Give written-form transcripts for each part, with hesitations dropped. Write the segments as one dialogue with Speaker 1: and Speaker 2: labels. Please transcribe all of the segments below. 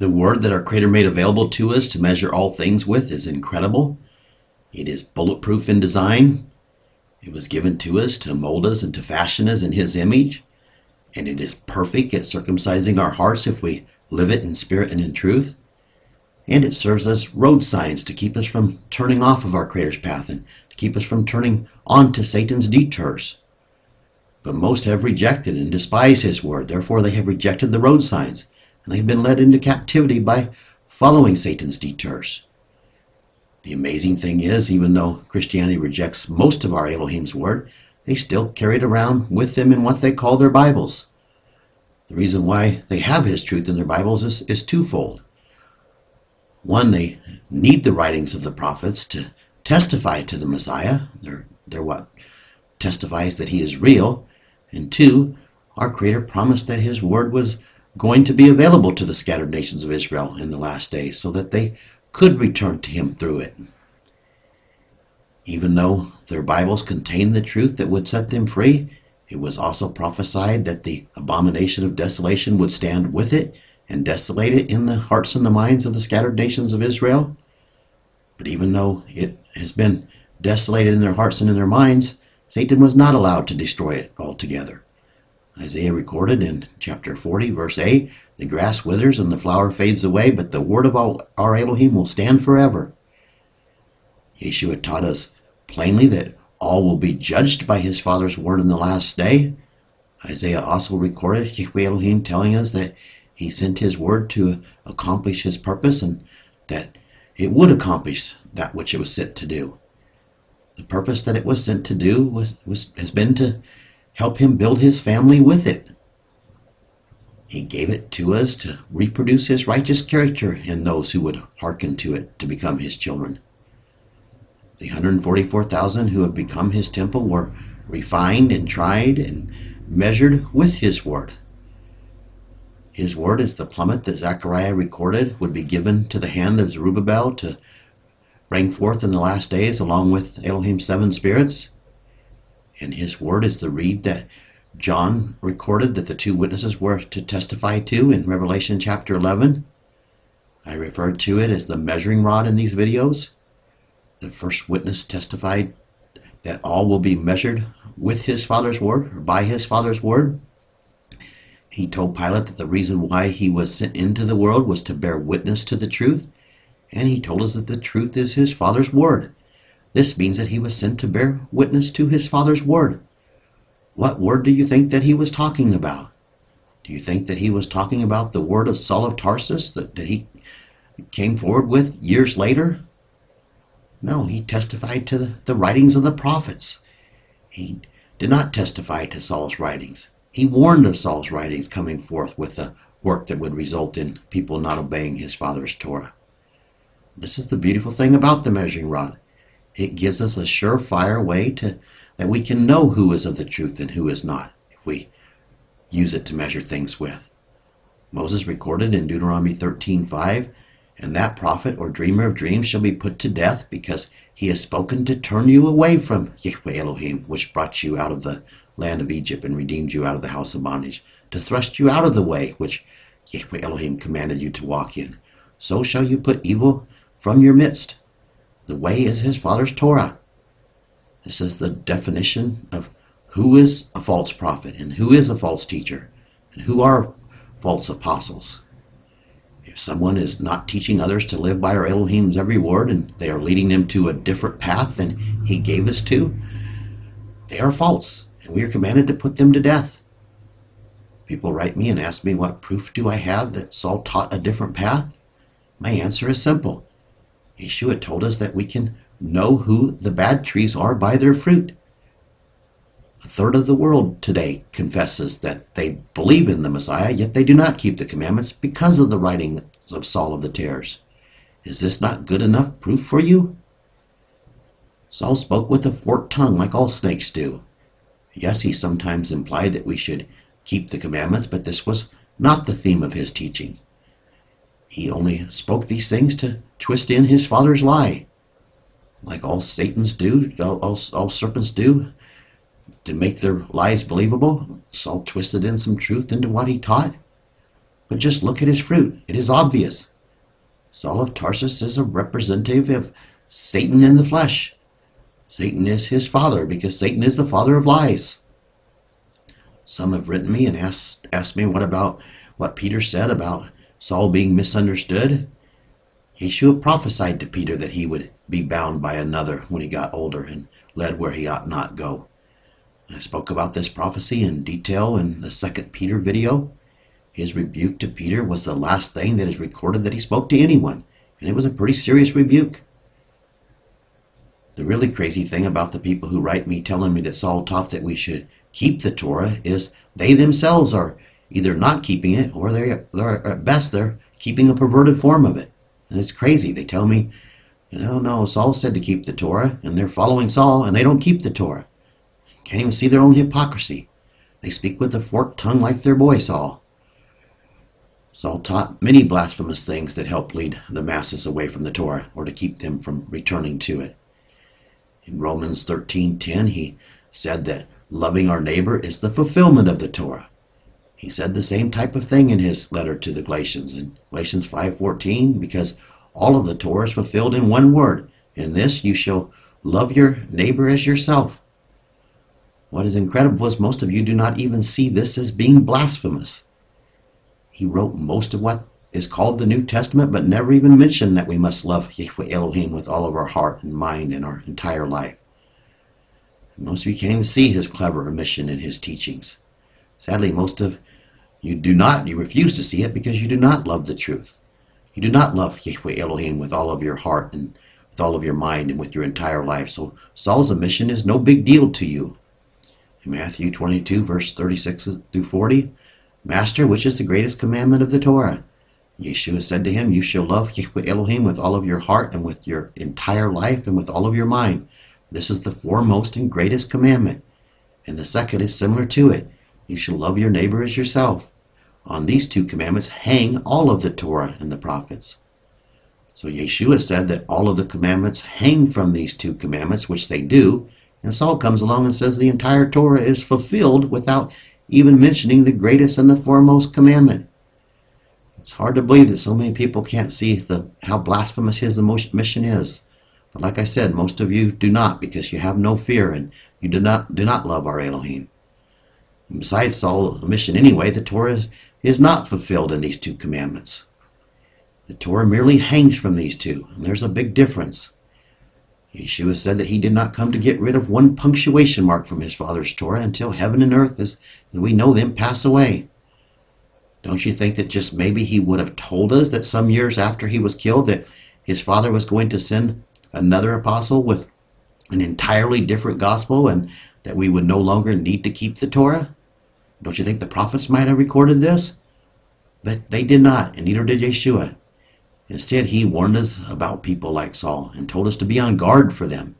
Speaker 1: The word that our Creator made available to us to measure all things with is incredible. It is bulletproof in design. It was given to us to mold us and to fashion us in His image. And it is perfect at circumcising our hearts if we live it in spirit and in truth. And it serves as road signs to keep us from turning off of our Creator's path and to keep us from turning on to Satan's detours. But most have rejected and despised His word. Therefore they have rejected the road signs, and they have been led into captivity by following Satan's detours. The amazing thing is, even though Christianity rejects most of our Elohim's word, they still carry it around with them in what they call their Bibles. The reason why they have His truth in their Bibles is twofold. One, they need the writings of the prophets to testify to the Messiah. They're what testifies that He is real. And two, our Creator promised that His word was going to be available to the scattered nations of Israel in the last days so that they could return to Him through it. Even though their Bibles contain the truth that would set them free, it was also prophesied that the abomination of desolation would stand with it and desolate it in the hearts and the minds of the scattered nations of Israel. But even though it has been desolated in their hearts and in their minds, Satan was not allowed to destroy it altogether. Isaiah recorded in chapter 40, verse 8, "The grass withers and the flower fades away, but the word of our Elohim will stand forever." Yeshua taught us plainly that all will be judged by His Father's word in the last day. Isaiah also recorded Yahweh Elohim telling us that He sent His word to accomplish His purpose and that it would accomplish that which it was sent to do. The purpose that it was sent to do has been to help Him build His family with it. He gave it to us to reproduce His righteous character in those who would hearken to it to become His children. The 144,000 who have become His temple were refined and tried and measured with His word. His word is the plummet that Zechariah recorded would be given to the hand of Zerubbabel to bring forth in the last days along with Elohim's 7 spirits. And His word is the reed that John recorded that the 2 witnesses were to testify to in Revelation chapter 11. I referred to it as the measuring rod in these videos. The first witness testified that all will be measured with His Father's word, or by His Father's word. He told Pilate that the reason why He was sent into the world was to bear witness to the truth. And He told us that the truth is His Father's word. This means that He was sent to bear witness to His Father's word. What word do you think that He was talking about? Do you think that He was talking about the word of Saul of Tarsus that He came forward with years later? No, He testified to the writings of the prophets. He did not testify to Saul's writings. He warned of Saul's writings coming forth with the work that would result in people not obeying his father's Torah. This is the beautiful thing about the measuring rod. It gives us a surefire way that we can know who is of the truth and who is not, if we use it to measure things with. Moses recorded in Deuteronomy 13:5, "And that prophet or dreamer of dreams shall be put to death, because he has spoken to turn you away from Yahweh Elohim, which brought you out of the land of Egypt and redeemed you out of the house of bondage, to thrust you out of the way which Yahweh Elohim commanded you to walk in. So shall you put evil from your midst." The way is His Father's Torah. This is the definition of who is a false prophet and who is a false teacher and who are false apostles. If someone is not teaching others to live by our Elohim's every word and they are leading them to a different path than He gave us to, they are false, and we are commanded to put them to death. People write me and ask me, what proof do I have that Saul taught a different path? My answer is simple. Yeshua told us that we can know who the bad trees are by their fruit. A third of the world today confesses that they believe in the Messiah, yet they do not keep the commandments because of the writings of Saul of the Tares. Is this not good enough proof for you? Saul spoke with a forked tongue like all snakes do. Yes, he sometimes implied that we should keep the commandments, but this was not the theme of his teaching. He only spoke these things to twist in his father's lie, like all Satans do, all serpents do, to make their lies believable. Saul twisted in some truth into what he taught. But just look at his fruit. It is obvious. Saul of Tarsus is a representative of Satan in the flesh. Satan is his father because Satan is the father of lies. Some have written me and asked me what Peter said about Saul being misunderstood. Yeshua prophesied to Peter that he would be bound by another when he got older and led where he ought not go. I spoke about this prophecy in detail in the 2 Peter video. His rebuke to Peter was the last thing that is recorded that he spoke to anyone, and it was a pretty serious rebuke. The really crazy thing about the people who write me telling me that Saul taught that we should keep the Torah is they themselves are either not keeping it or they're at best they're keeping a perverted form of it. And it's crazy. They tell me, no, Saul said to keep the Torah, and they're following Saul, and they don't keep the Torah. Can't even see their own hypocrisy. They speak with a forked tongue like their boy Saul. Saul taught many blasphemous things that helped lead the masses away from the Torah or to keep them from returning to it. In Romans 13:10, he said that loving our neighbor is the fulfillment of the Torah. He said the same type of thing in his letter to the Galatians in Galatians 5:14, because all of the Torah is fulfilled in one word. In this you shall love your neighbor as yourself. What is incredible is most of you do not even see this as being blasphemous. He wrote most of what is called the New Testament, but never even mentioned that we must love Yahweh Elohim with all of our heart and mind and our entire life. Most of you can't even see his clever omission in his teachings. Sadly, most of you you refuse to see it because you do not love the truth. You do not love Yahweh Elohim with all of your heart and with all of your mind and with your entire life. So Saul's omission is no big deal to you. In Matthew 22, verse 36 through 40, Master, which is the greatest commandment of the Torah? Yeshua said to him, you shall love Yahweh Elohim with all of your heart and with your entire life and with all of your mind. This is the foremost and greatest commandment. And the second is similar to it. You shall love your neighbor as yourself. On these two commandments hang all of the Torah and the prophets. So Yeshua said that all of the commandments hang from these two commandments, which they do. And Saul comes along and says the entire Torah is fulfilled without even mentioning the greatest and the foremost commandment. It's hard to believe that so many people can't see how blasphemous his mission is. But like I said, most of you do not, because you have no fear and you do not love our Elohim. And besides Saul's mission anyway, the Torah is not fulfilled in these two commandments. The Torah merely hangs from these two, and there's a big difference. Yeshua said that he did not come to get rid of one punctuation mark from his Father's Torah until heaven and earth, as we know them, pass away. Don't you think that just maybe he would have told us that some years after he was killed that his Father was going to send another apostle with an entirely different gospel and that we would no longer need to keep the Torah? Don't you think the prophets might have recorded this? But they did not, and neither did Yeshua. Instead, he warned us about people like Saul and told us to be on guard for them.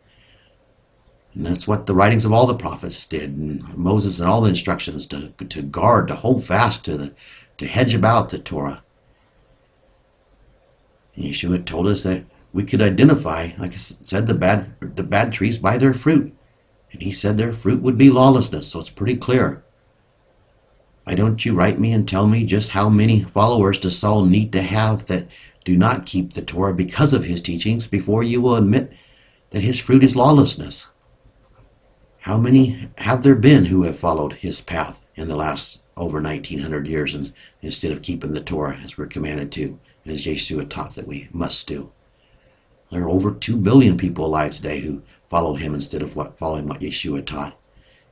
Speaker 1: And that's what the writings of all the prophets did, and Moses and all the instructions to guard, to hold fast to hedge about the Torah. And Yeshua told us that we could identify, like I said, the bad trees by their fruit. And he said their fruit would be lawlessness, so it's pretty clear. Why don't you write me and tell me just how many followers does Saul need to have that do not keep the Torah because of his teachings before you will admit that his fruit is lawlessness? How many have there been who have followed his path in the last over 1900 years instead of keeping the Torah as we're commanded to, and as Yeshua taught that we must do? There are over 2 billion people alive today who follow him instead of following what Yeshua taught.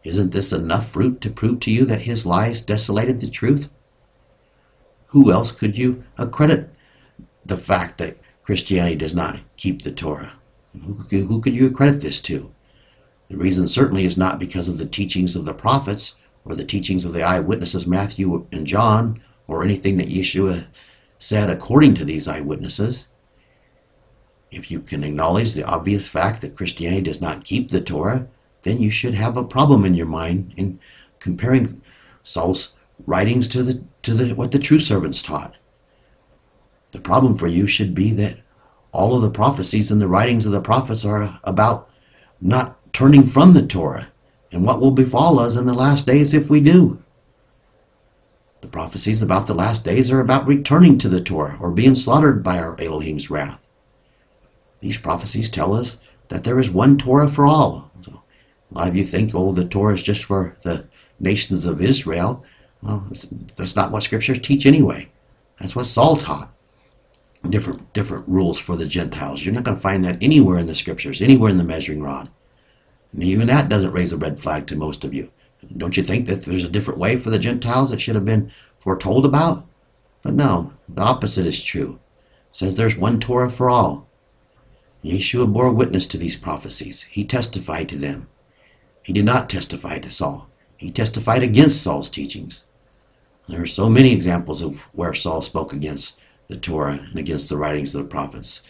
Speaker 1: Isn't this enough fruit to prove to you that his lies desolated the truth? Who else could you accredit the fact that Christianity does not keep the Torah? Who could you accredit this to? The reason certainly is not because of the teachings of the prophets or the teachings of the eyewitnesses Matthew and John or anything that Yeshua said according to these eyewitnesses. If you can acknowledge the obvious fact that Christianity does not keep the Torah, then you should have a problem in your mind in comparing Saul's writings to what the true servants taught. The problem for you should be that all of the prophecies and the writings of the prophets are about not turning from the Torah and what will befall us in the last days if we do. The prophecies about the last days are about returning to the Torah or being slaughtered by our Elohim's wrath. These prophecies tell us that there is one Torah for all. So a lot of you think, oh, the Torah is just for the nations of Israel. Well, that's not what scriptures teach anyway. That's what Saul taught. Different rules for the Gentiles. You're not going to find that anywhere in the scriptures, anywhere in the measuring rod. And even that doesn't raise a red flag to most of you. Don't you think that there's a different way for the Gentiles that should have been foretold about? But no, the opposite is true. It says there's one Torah for all. Yeshua bore witness to these prophecies. He testified to them. He did not testify to Saul. He testified against Saul's teachings. There are so many examples of where Saul spoke against the Torah and against the writings of the prophets.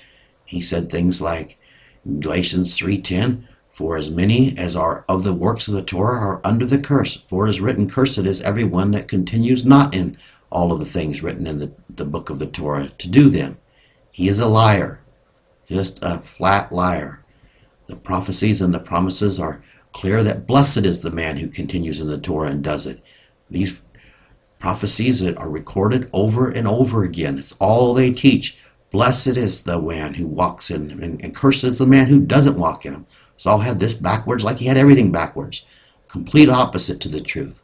Speaker 1: He said things like Galatians 3:10, "For as many as are of the works of the Torah are under the curse. For it is written, Cursed is everyone that continues not in all of the things written in the book of the Torah to do them." He is a liar, just a flat liar. The prophecies and the promises are clear that blessed is the man who continues in the Torah and does it. These prophecies that are recorded over and over again. It's all they teach. Blessed is the man who walks in, and cursed is the man who doesn't walk in them. Saul had this backwards like he had everything backwards. Complete opposite to the truth.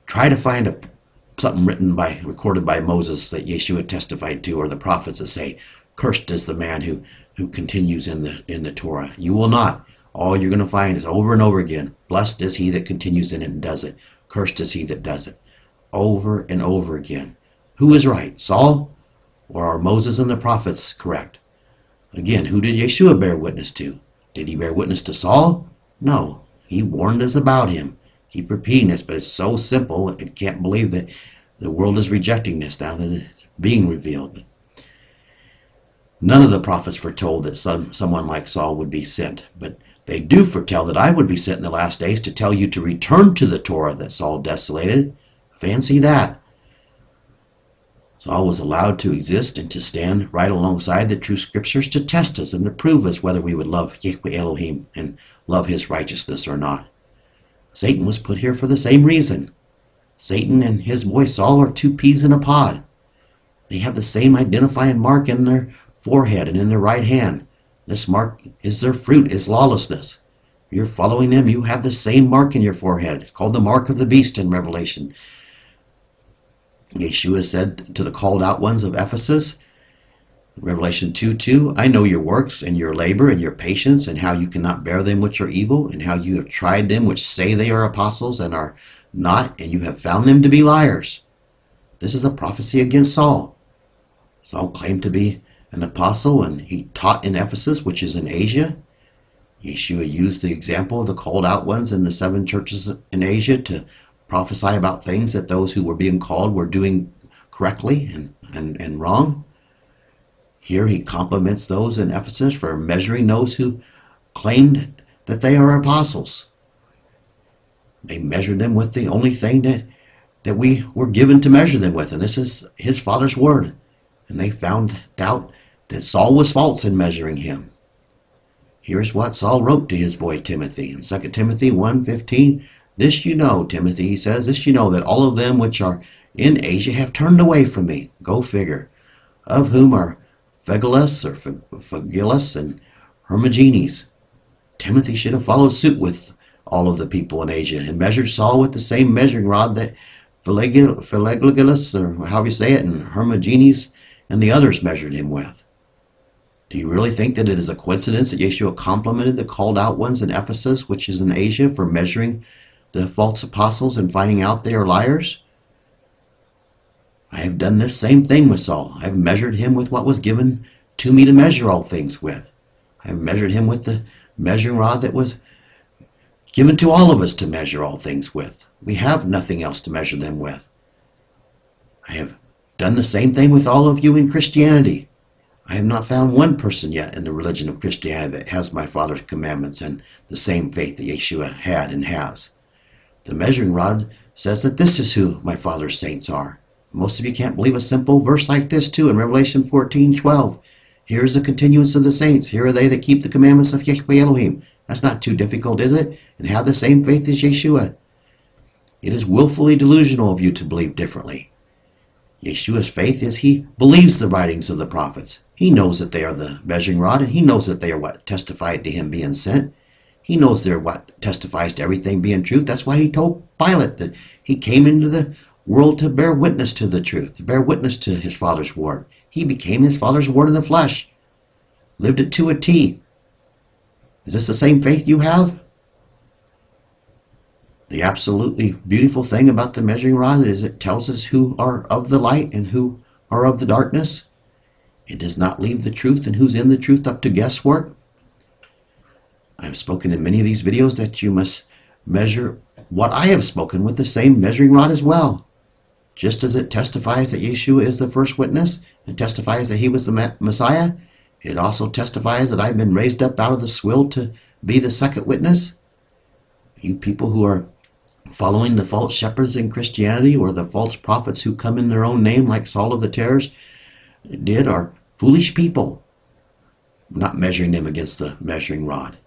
Speaker 1: Try to find something recorded by Moses that Yeshua testified to, or the prophets that say, cursed is the man who continues in the Torah. You will not. All you're going to find is over and over again, blessed is he that continues in it and does it. Cursed is he that does it. Over and over again. Who is right, Saul, or are Moses and the prophets correct? Again, who did Yeshua bear witness to? Did he bear witness to Saul? No. He warned us about him. Keep repeating this, but it's so simple. I can't believe that the world is rejecting this now that it's being revealed. None of the prophets foretold that someone like Saul would be sent, but they do foretell that I would be sent in the last days to tell you to return to the Torah that Saul desolated. Fancy that. Saul was allowed to exist and to stand right alongside the true scriptures to test us and to prove us whether we would love Yahweh Elohim and love his righteousness or not. Satan was put here for the same reason. Satan and his boy Saul are two peas in a pod. They have the same identifying mark in their forehead and in their right hand. This mark is their fruit, is lawlessness. If you're following them, you have the same mark in your forehead. It's called the mark of the beast in Revelation. Yeshua said to the called out ones of Ephesus, Revelation 2:2, I know your works and your labor and your patience, and how you cannot bear them which are evil, and how you have tried them which say they are apostles and are not, and you have found them to be liars. This is a prophecy against Saul. Saul claimed to be an apostle, and he taught in Ephesus, which is in Asia. Yeshua used the example of the called out ones in the 7 churches in Asia to prophesy about things that those who were being called were doing correctly and wrong. Here he compliments those in Ephesus for measuring those who claimed that they are apostles. They measured them with the only thing that we were given to measure them with, and this is his Father's word. And they found out that Saul was false in measuring him. Here's what Saul wrote to his boy Timothy in 2 Timothy 1:15. This you know, Timothy, he says, this you know, that all of them which are in Asia have turned away from me. Go figure. Of whom are Phygelus and Hermogenes. Timothy should have followed suit with all of the people in Asia and measured Saul with the same measuring rod that Phygelus, or however you say it, and Hermogenes and the others measured him with. Do you really think that it is a coincidence that Yeshua complimented the called out ones in Ephesus, which is in Asia, for measuring the false apostles and finding out they are liars? I have done this same thing with Saul. I have measured him with what was given to me to measure all things with. I have measured him with the measuring rod that was given to all of us to measure all things with. We have nothing else to measure them with. I have done the same thing with all of you in Christianity. I have not found one person yet in the religion of Christianity that has my Father's commandments and the same faith that Yeshua had and has. The measuring rod says that this is who my Father's saints are. Most of you can't believe a simple verse like this too in Revelation 14:12. Here is the continuance of the saints. Here are they that keep the commandments of Yahweh Elohim. That's not too difficult, is it? And have the same faith as Yeshua. It is willfully delusional of you to believe differently. Yeshua's faith is he believes the writings of the prophets. He knows that they are the measuring rod, and he knows that they are what testified to him being sent. He knows they're what testifies to everything being truth. That's why he told Pilate that he came into the world to bear witness to the truth, to bear witness to his Father's word. He became his Father's word in the flesh, lived it to a T. Is this the same faith you have? The absolutely beautiful thing about the measuring rod is it tells us who are of the light and who are of the darkness. It does not leave the truth and who's in the truth up to guesswork. I've spoken in many of these videos that you must measure what I have spoken with the same measuring rod as well. Just as it testifies that Yeshua is the first witness and testifies that he was the Messiah, it also testifies that I've been raised up out of the swill to be the second witness. You people who are following the false shepherds in Christianity or the false prophets who come in their own name like Saul of the Tares did are foolish people. I'm not measuring them against the measuring rod.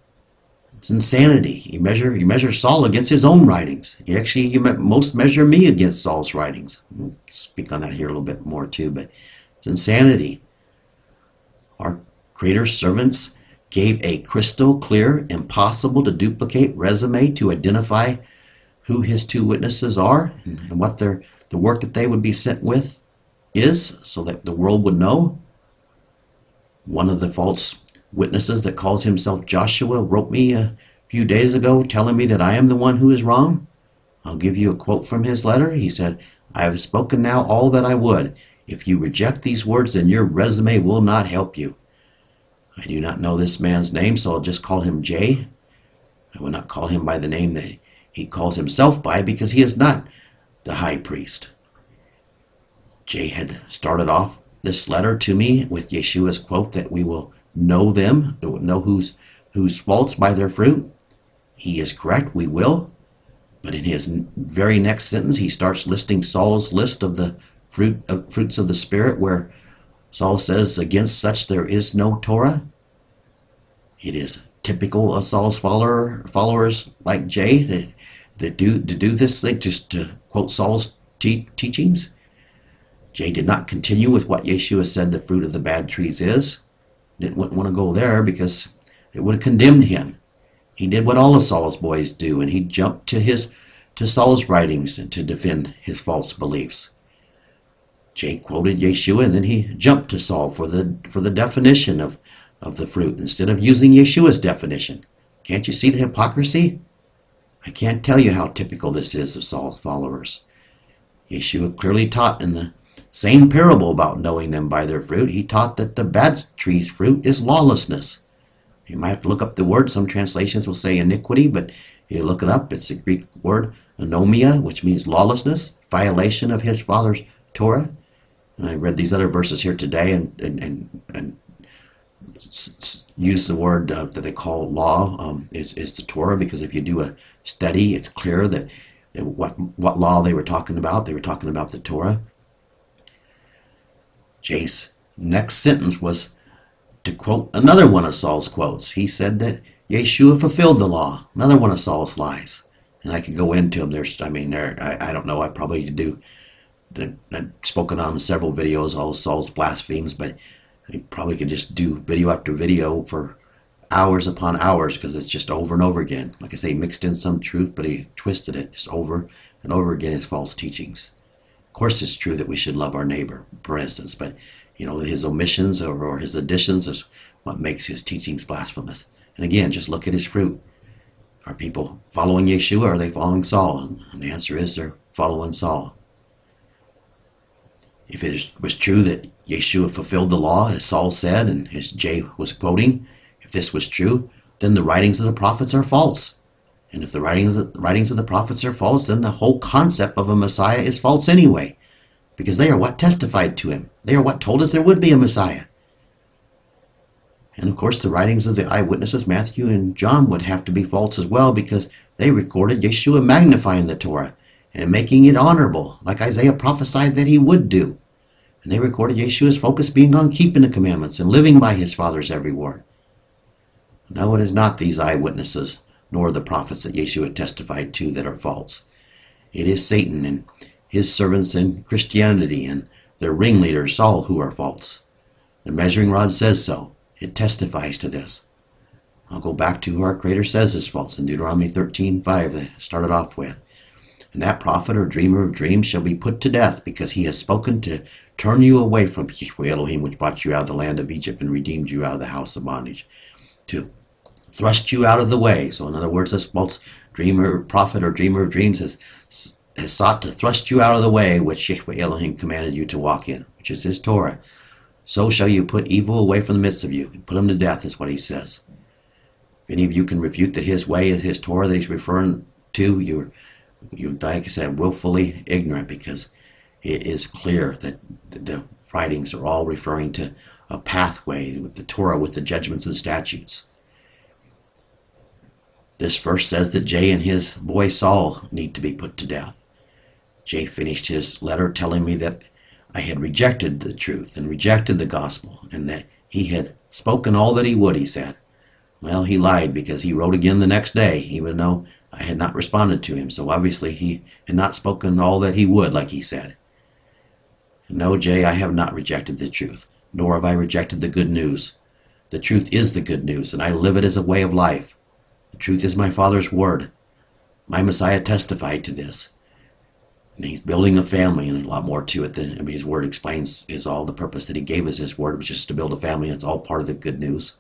Speaker 1: It's insanity. You measure Saul against his own writings. You most measure me against Saul's writings. I'll speak on that here a little bit more too, but it's insanity. Our Creator's servants gave a crystal clear, impossible to duplicate resume to identify who his two witnesses are and what the work that they would be sent with is, so that the world would know. One of the false witnesses that calls himself Joshua wrote me a few days ago telling me that I am the one who is wrong. I'll give you a quote from his letter. He said, "I have spoken now all that I would. If you reject these words, then your resume will not help you." I do not know this man's name, so I'll just call him Jay. I will not call him by the name that he calls himself by, because he is not the high priest. Jay had started off this letter to me with Yeshua's quote that we will know them, know who's false by their fruit. He is correct, we will. But in his very next sentence, he starts listing Saul's list of the fruits of the Spirit, where Saul says, "Against such there is no Torah." It is typical of Saul's followers like Jay to do this thing, just to quote Saul's teachings. Jay did not continue with what Yeshua said the fruit of the bad trees is. Wouldn't want to go there because it would have condemned him. He did what all of Saul's boys do, and he jumped to Saul's writings and to defend his false beliefs. Jay quoted Yeshua, and then he jumped to Saul for the definition of the fruit instead of using Yeshua's definition. Can't you see the hypocrisy? I can't tell you how typical this is of Saul's followers. Yeshua clearly taught in the same parable about knowing them by their fruit. He taught that the bad tree's fruit is lawlessness. You might have to look up the word. Some translations will say iniquity, but you look it up. It's a Greek word, anomia, which means lawlessness, violation of his Father's Torah. And I read these other verses here today and use the word that they call law is the Torah, because if you do a study, it's clear that what law they were talking about. They were talking about the Torah. Jay's next sentence was to quote another one of Saul's quotes. He said that Yeshua fulfilled the law. Another one of Saul's lies. And I could go into them. I don't know. I probably do. I've spoken on several videos, all Saul's blasphemies, but I probably could just do video after video for hours upon hours, because it's just over and over again. Like I say, he mixed in some truth, but he twisted it just over and over again, his false teachings. Of course, it's true that we should love our neighbor, for instance, but his omissions or his additions is what makes his teachings blasphemous. And again, just look at his fruit. Are people following Yeshua, or are they following Saul? And the answer is they're following Saul. If it was true that Yeshua fulfilled the law, as Saul said, and as Jay was quoting, if this was true, then the writings of the prophets are false. And if the writings of the prophets are false, then the whole concept of a Messiah is false anyway, because they are what testified to him. They are what told us there would be a Messiah. And of course, the writings of the eyewitnesses, Matthew and John, would have to be false as well, because they recorded Yeshua magnifying the Torah and making it honorable, like Isaiah prophesied that he would do. And they recorded Yeshua's focus being on keeping the commandments and living by his Father's every word. No, it is not these eyewitnesses, nor the prophets that Yeshua testified to, that are false. It is Satan and his servants in Christianity and their ringleader Saul who are false. The measuring rod says so. It testifies to this. I'll go back to who our Creator says is false in Deuteronomy 13:5 that I started off with. And that prophet or dreamer of dreams shall be put to death, because he has spoken to turn you away from Yahweh Elohim, which brought you out of the land of Egypt and redeemed you out of the house of bondage, to thrust you out of the way. So in other words, this false dreamer, prophet or dreamer of dreams has sought to thrust you out of the way which Yahweh Elohim commanded you to walk in, which is his Torah. So shall you put evil away from the midst of you, and put him to death, is what he says. If any of you can refute that his way is his Torah that he's referring to, you're like I said, willfully ignorant, because it is clear that the writings are all referring to a pathway with the Torah, with the judgments and statutes. This verse says that Jay and his boy Saul need to be put to death. Jay finished his letter telling me that I had rejected the truth and rejected the gospel, and that he had spoken all that he would, he said. Well, he lied, because he wrote again the next day, even though I had not responded to him. So obviously he had not spoken all that he would, like he said. No, Jay, I have not rejected the truth, nor have I rejected the good news. The truth is the good news, and I live it as a way of life. The truth is my Father's word. My Messiah testified to this. And he's building a family, and a lot more to it than his word explains is all the purpose that he gave us his word, was just to build a family, and it's all part of the good news.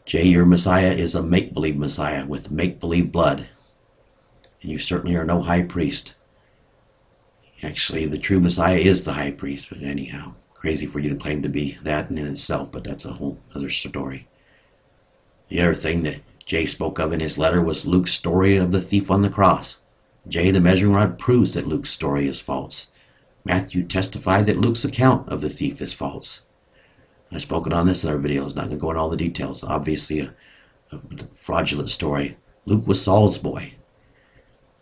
Speaker 1: Jay, your Messiah is a make-believe Messiah with make-believe blood. And you certainly are no high priest. Actually, the true Messiah is the high priest, but anyhow, crazy for you to claim to be that in itself, but that's a whole other story. The other thing that Jay spoke of in his letter was Luke's story of the thief on the cross. Jay, the measuring rod, proves that Luke's story is false. Matthew testified that Luke's account of the thief is false. I've spoken on this in our videos, not going to go into all the details. Obviously a fraudulent story. Luke was Saul's boy.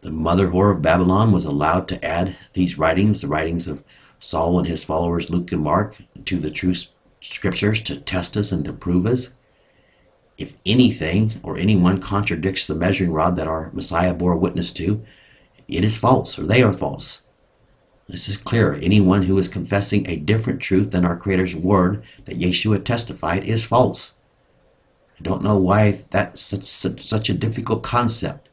Speaker 1: The mother whore of Babylon was allowed to add these writings, the writings of Saul and his followers Luke and Mark, to the true scriptures to test us and to prove us. If anything or anyone contradicts the measuring rod that our Messiah bore witness to, it is false, or they are false. This is clear. Anyone who is confessing a different truth than our Creator's word that Yeshua testified is false. I don't know why that's such a difficult concept.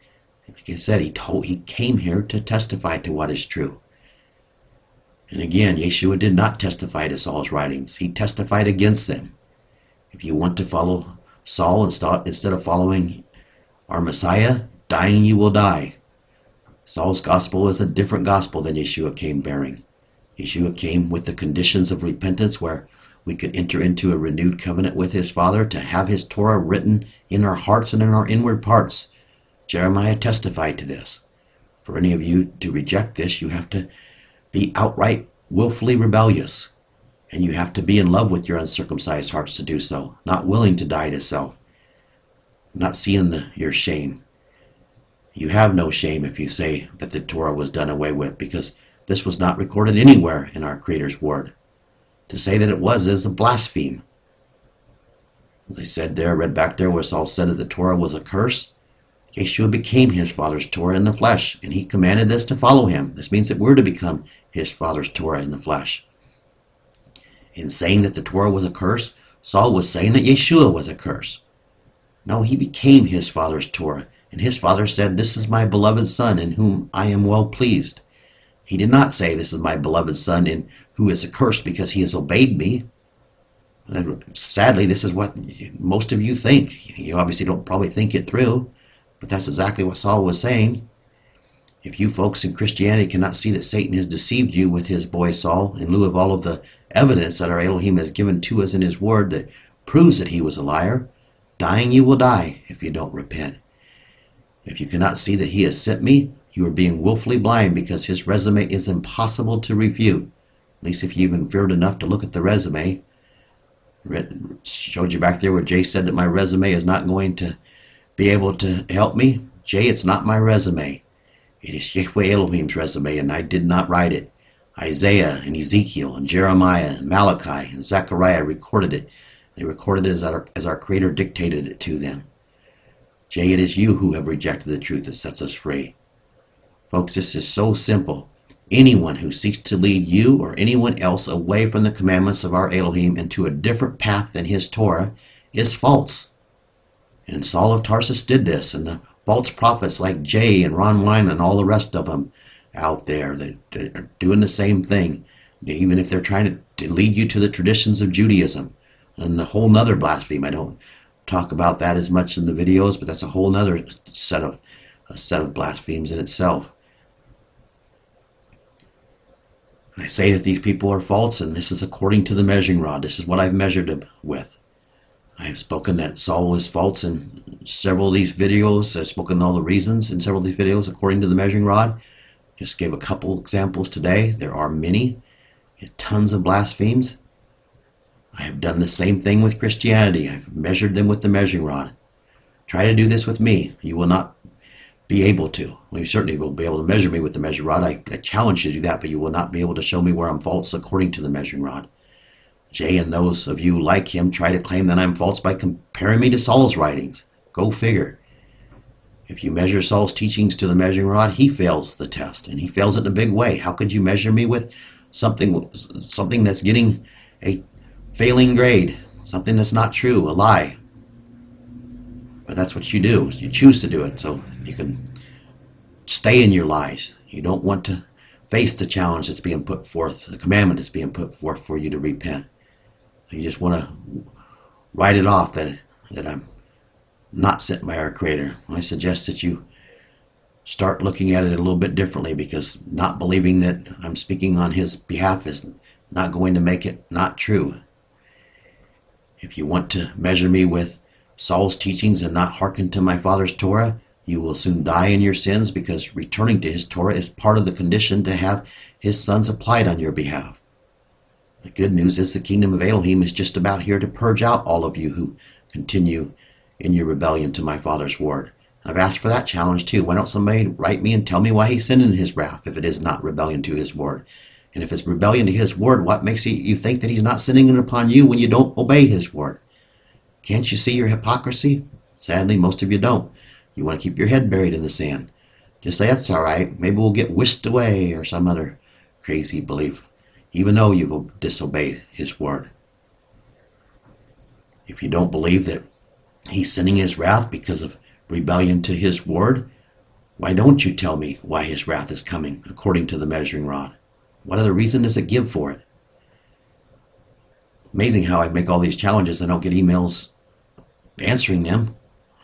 Speaker 1: Like I said, he came here to testify to what is true. And again, Yeshua did not testify to Saul's writings. He testified against them. If you want to follow Saul instead of following our Messiah, dying you will die. Saul's gospel is a different gospel than Yeshua came bearing. Yeshua came with the conditions of repentance, where we could enter into a renewed covenant with his Father, to have his Torah written in our hearts and in our inward parts. Jeremiah testified to this. For any of you to reject this, you have to be outright willfully rebellious. And you have to be in love with your uncircumcised hearts to do so, not willing to die to self, not seeing your shame. You have no shame if you say that the Torah was done away with, because this was not recorded anywhere in our Creator's word. To say that it was is a blaspheme. They said there, read back there where Saul said that the Torah was a curse. Yeshua became his Father's Torah in the flesh, and he commanded us to follow him. This means that we're to become his Father's Torah in the flesh. In saying that the Torah was a curse, Saul was saying that Yeshua was a curse. No, he became his Father's Torah. And his Father said, "This is my beloved Son, in whom I am well pleased." He did not say, "This is my beloved Son, in who is accursed because he has obeyed me." And sadly, this is what most of you think. You obviously don't probably think it through, but that's exactly what Saul was saying. If you folks in Christianity cannot see that Satan has deceived you with his boy Saul, in lieu of all of the evidence that our Elohim has given to us in his word that proves that he was a liar, dying you will die if you don't repent. If you cannot see that he has sent me, you are being willfully blind, because his resume is impossible to refute. At least if you even feared enough to look at the resume. Showed you back there where Jay said that my resume is not going to be able to help me. Jay, it's not my resume. It is Yahweh Elohim's resume, and I did not write it. Isaiah and Ezekiel and Jeremiah and Malachi and Zechariah recorded it. They recorded it as our Creator dictated it to them. Jay, it is you who have rejected the truth that sets us free. Folks, this is so simple. Anyone who seeks to lead you or anyone else away from the commandments of our Elohim into a different path than his Torah is false. And Saul of Tarsus did this, and the false prophets like Jay and Ron Wine and all the rest of them out there that are doing the same thing, even if they're trying to lead you to the traditions of Judaism. And a whole nother blasphemy. I don't talk about that as much in the videos, but that's a whole nother set of blasphemies in itself. I say that these people are false, and this is according to the measuring rod. This is what I've measured them with. I have spoken that Saul was false in several of these videos. I've spoken all the reasons in several of these videos according to the measuring rod. Just gave a couple examples today. There are many, tons of blasphemies. I have done the same thing with Christianity. I've measured them with the measuring rod. Try to do this with me. You will not be able to. Well, you certainly will be able to measure me with the measuring rod. I challenge you to do that, but you will not be able to show me where I'm false according to the measuring rod. Jay and those of you like him try to claim that I'm false by comparing me to Saul's writings. Go figure. If you measure Saul's teachings to the measuring rod, he fails the test, and he fails it in a big way. How could you measure me with something that's getting a failing grade, something that's not true, a lie? But that's what you do. You choose to do it so you can stay in your lies. You don't want to face the challenge that's being put forth, the commandment that's being put forth for you to repent. So you just want to write it off that I'm not sent by our Creator. I suggest that you start looking at it a little bit differently, because not believing that I'm speaking on his behalf is not going to make it not true. If you want to measure me with Saul's teachings and not hearken to my father's Torah, you will soon die in your sins, because returning to his Torah is part of the condition to have his sons applied on your behalf. The good news is the kingdom of Elohim is just about here to purge out all of you who continue in your rebellion to my father's word. I've asked for that challenge too. Why don't somebody write me and tell me why he's sending his wrath if it is not rebellion to his word? And if it's rebellion to his word, what makes you think that he's not sending it upon you when you don't obey his word? Can't you see your hypocrisy? Sadly, most of you don't. You want to keep your head buried in the sand. Just say, that's all right. Maybe we'll get whisked away, or some other crazy belief, even though you've disobeyed his word. If you don't believe that he's sending his wrath because of rebellion to his word, why don't you tell me why his wrath is coming according to the measuring rod? What other reason does it give for it? Amazing how I make all these challenges and I don't get emails answering them.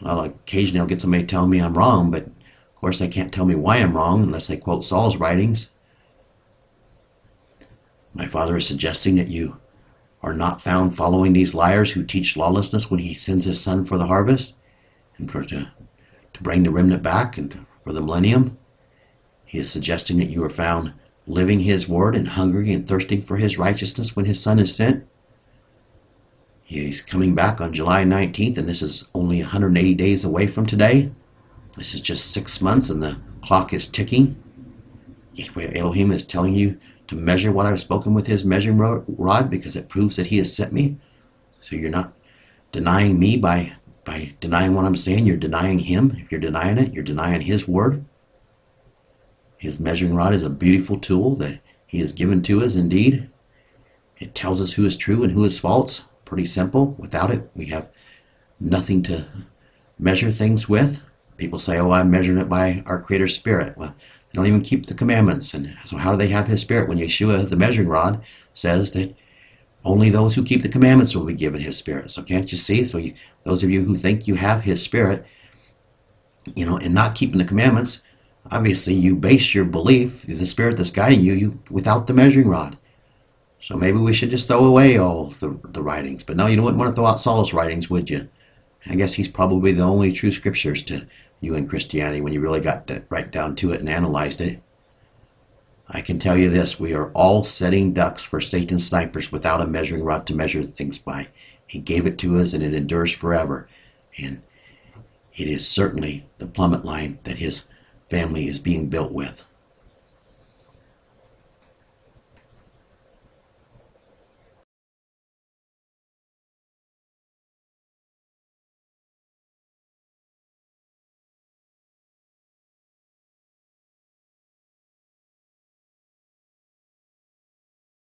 Speaker 1: Well, occasionally I'll get somebody telling me I'm wrong, but of course they can't tell me why I'm wrong unless they quote Saul's writings. My father is suggesting that you are not found following these liars who teach lawlessness when he sends his son for the harvest and to bring the remnant back and for the millennium. He is suggesting that you are found living his word and hungry and thirsting for his righteousness when his son is sent. He's coming back on July 19th, and this is only 180 days away from today. This is just 6 months, and the clock is ticking. Elohim is telling you to measure what I've spoken with his measuring rod, because it proves that he has sent me. So you're not denying me by denying what I'm saying. You're denying him. If you're denying it, you're denying his word. His measuring rod is a beautiful tool that he has given to us indeed. It tells us who is true and who is false. Pretty simple. Without it, we have nothing to measure things with. People say, oh, I'm measuring it by our Creator's Spirit. Well, they don't even keep the commandments. And so how do they have his Spirit when Yeshua, the measuring rod, says that only those who keep the commandments will be given his Spirit? So can't you see? So those of you who think you have his Spirit, and not keeping the commandments, obviously you base your belief, the Spirit that's guiding you without the measuring rod. So maybe we should just throw away all the writings. But no, you wouldn't want to throw out Saul's writings, would you? I guess he's probably the only true scriptures to you in Christianity when you really got right down to it and analyzed it. I can tell you this, we are all setting ducks for Satan's snipers without a measuring rod to measure things by. He gave it to us and it endures forever. And it is certainly the plummet line that his family is being built with.